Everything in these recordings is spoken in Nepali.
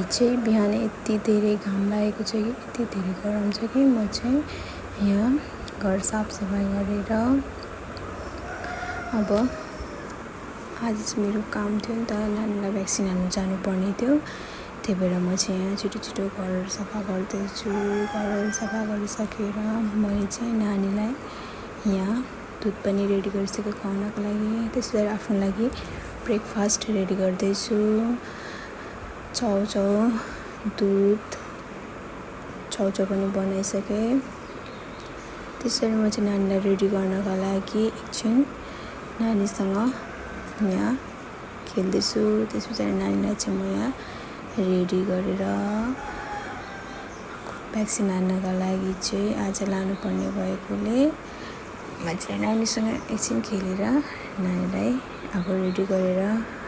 चाहिँ बिहान यति धेरै घाम लागेको छ कि यति धेरै गरम छ कि म चाहिँ यहाँ घर साफसफाइ गरेर अब आज चाहिँ मेरो काम थियो नि त, नानीलाई भ्याक्सिन हाल्नु जानुपर्ने थियो। त्यही भएर म चाहिँ यहाँ छिटो घर सफा गर्दैछु। घर सफा गरिसकेर मैले चाहिँ नानीलाई यहाँ दुध पनि रेडी गरिसकेको खुवाउनको लागि, त्यसरी आफ्नो लागि ब्रेकफास्ट रेडी गर्दैछु। चाउचाउ दुध चाउचाउ पनि बनाइसकेँ। त्यसरी म चाहिँ नानीलाई रेडी गर्नका लागि एकछिन नानीसँग यहाँ खेल्दैछु। त्यस पछाडि नानीलाई चाहिँ म यहाँ रेडी गरेर भ्याक्सिन हाल्नका लागि चाहिँ आज लानुपर्ने भएकोले म चाहिँ नानीसँग एकछिन खेलेर नानीलाई अब रेडी गरेर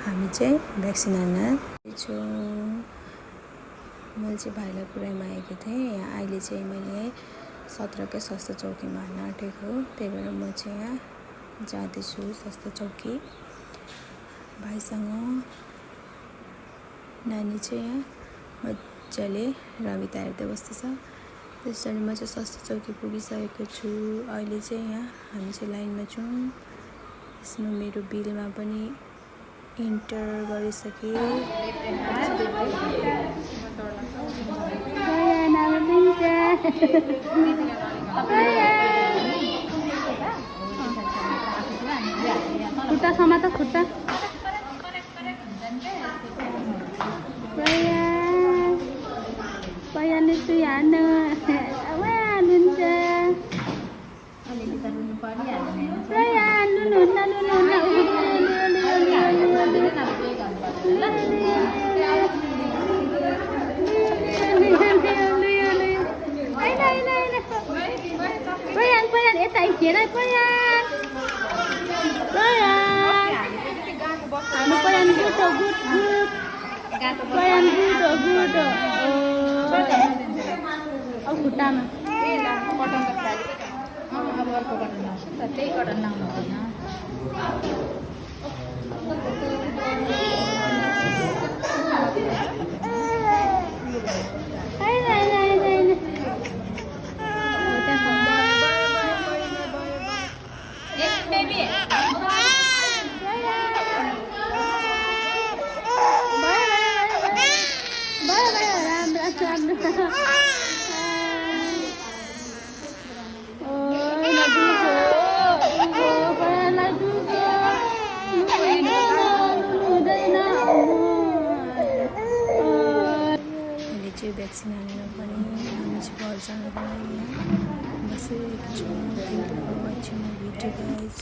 हामी चाहिँ भ्याक्सिन हाल्न जान्छौँ। मैले चाहिँ भाइलाई पुऱ्याइमा आएको थिएँ। यहाँ अहिले चाहिँ मैले 17 स्वास्थ्य चौकीमा हाल्न आँटेको हो। त्यही भएर म चाहिँ यहाँ जाँदैछु स्वास्थ्य चौकी भाइसँग। नानी चाहिँ यहाँ मजाले रमिता हेर्दै बस्दैछ। त्यसरी म चाहिँ स्वास्थ्य चौकी पुगिसकेको छु। अहिले चाहिँ यहाँ हामी चाहिँ लाइनमा छौँ। यसमा मेरो बिलमा पनि इन्टर गरिसकेँ। खुट्टा समात खुट्टा पयाले चाहिँ हान्न हाल्नुहुन्छ। पयान यता हेर पयान पयान गुड पयान गुड अब खुट्टामा अब अर्को कटन लाउँछु नि त, त्यही कटन लाउनु हुँदैन। भ्याक्सिन हालेर पनि हामी चाहिँ घर जानको लागि बसेको छौँ। Thank you for watching my video guys.